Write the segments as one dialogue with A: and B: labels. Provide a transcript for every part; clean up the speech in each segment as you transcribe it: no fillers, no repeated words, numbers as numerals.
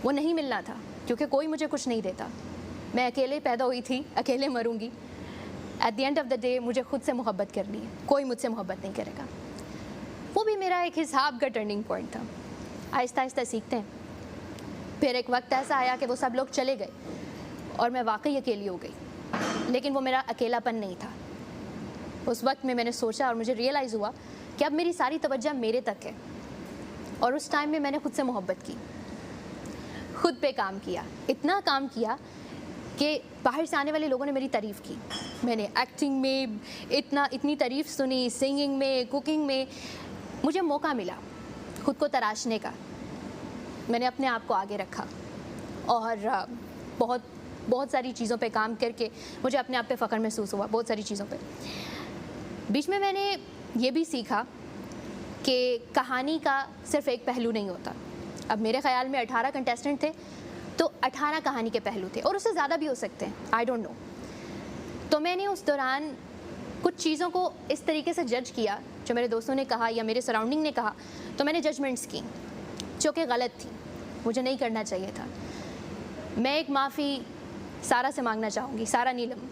A: وہ نہیں ملنا تھا کیونکہ کوئی مجھے کچھ نہیں دیتا. میں اکیلے پیدا ہوئی تھی, اکیلے مروں گی. At the end of the day مجھے خود سے محبت کرنی ہے, کوئی مجھ سے محبت نہیں کرے گا. وہ بھی میرا ایک حساب کا ٹرننگ پوائنٹ تھا. آہستہ آہستہ سیکھتے ہیں. پھر ایک وقت ایسا آیا کہ وہ سب لوگ چلے گئے اور میں واقعی اکیلی ہو گئی. لیکن وہ میرا اکیلا پن نہیں تھا. اس وقت میں نے سوچا اور مجھے ریئلائز ہوا کہ اب میری ساری توجہ میرے تک ہے. اور اس ٹائم میں نے خود سے محبت کی, خود پہ کام کیا. اتنا کام کیا کہ باہر سے آنے والے لوگوں نے میری تعریف کی. میں نے ایکٹنگ میں اتنی تعریف سنی, سنگنگ میں, کوکنگ میں. مجھے موقع ملا خود کو تراشنے کا. میں نے اپنے آپ کو آگے رکھا اور بہت ساری چیزوں پہ کام کر کے مجھے اپنے آپ پہ فخر محسوس ہوا. بہت ساری چیزوں پہ. بیچ میں نے یہ بھی سیکھا کہ کہانی کا صرف ایک پہلو نہیں ہوتا. اب میرے خیال میں 18 کنٹیسٹنٹ تھے تو 18 کہانی کے پہلو تھے, اور اس سے زیادہ بھی ہو سکتے ہیں, آئی ڈونٹ نو. تو میں نے اس دوران کچھ چیزوں کو اس طریقے سے جج کیا جو میرے دوستوں نے کہا یا میرے سراؤنڈنگ نے کہا, تو میں نے ججمنٹس کی جو کہ غلط تھی, مجھے نہیں کرنا چاہیے تھا. میں ایک معافی سارا سے مانگنا چاہوں گی, سارا نیلم.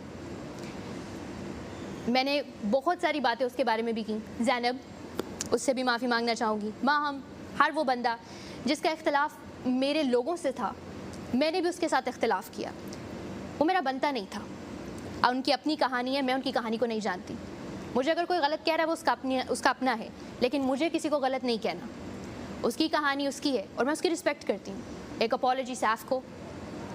A: میں نے بہت ساری باتیں اس کے بارے میں بھی کی. زینب, اس سے بھی معافی مانگنا چاہوں گی. ماہم, ہر وہ بندہ جس کا اختلاف میرے لوگوں سے تھا, میں نے بھی اس کے ساتھ اختلاف کیا. وہ میرا بنتا نہیں تھا. ان کی اپنی کہانی ہے, میں ان کی کہانی کو نہیں جانتی. مجھے اگر کوئی غلط کہہ رہا ہے وہ اس کا اپنا ہے, لیکن مجھے کسی کو غلط نہیں کہنا. اس کی کہانی اس کی ہے اور میں اس کی رسپیکٹ کرتی ہوں. ایک اپالوجی سیف کو,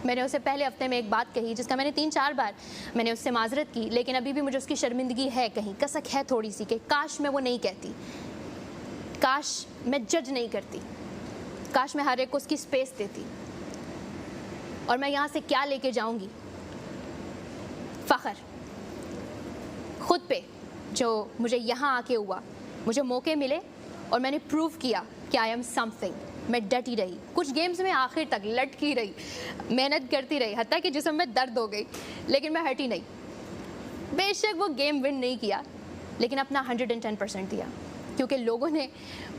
A: میں نے اسے پہلے ہفتے میں ایک بات کہی جس کا میں نے 3-4 بار میں نے اس سے معذرت کی, لیکن ابھی بھی مجھے اس کی شرمندگی ہے, کہیں کسک ہے تھوڑی سی کہ کاش میں وہ نہیں کہتی, کاش میں جج نہیں کرتی, کاش میں ہر ایک کو اس کی سپیس دیتی. اور میں یہاں سے کیا لے کے جاؤں گی؟ فخر خود پہ جو مجھے یہاں آ کے ہوا. مجھے موقع ملے اور میں نے پروو کیا کہ آئی ایم سم تھنگ. میں ڈٹی رہی, کچھ گیمز میں آخر تک لٹکی رہی, محنت کرتی رہی, حتیٰ کہ جسم میں درد ہو گئی, لیکن میں ہٹی نہیں. بے شک وہ گیم ون نہیں کیا, لیکن اپنا 110% دیا, کیونکہ لوگوں نے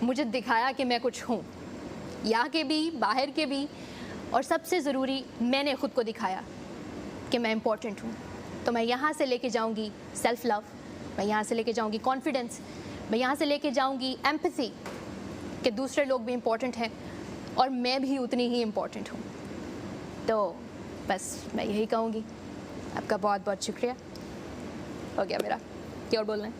A: مجھے دکھایا کہ میں کچھ ہوں, یہاں کے بھی باہر کے بھی, اور سب سے ضروری میں نے خود کو دکھایا کہ میں امپورٹنٹ ہوں. تو میں یہاں سے لے کے جاؤں گی سیلف لو, میں یہاں سے لے کے جاؤں گی کانفیڈنس, میں یہاں سے لے کے جاؤں گی ایمپتھی کہ دوسرے لوگ بھی امپورٹنٹ ہیں اور میں بھی اتنی ہی امپورٹنٹ ہوں. تو بس میں یہی کہوں گی. آپ کا بہت بہت شکریہ. ہو گیا میرا, کیا اور بولنا ہے؟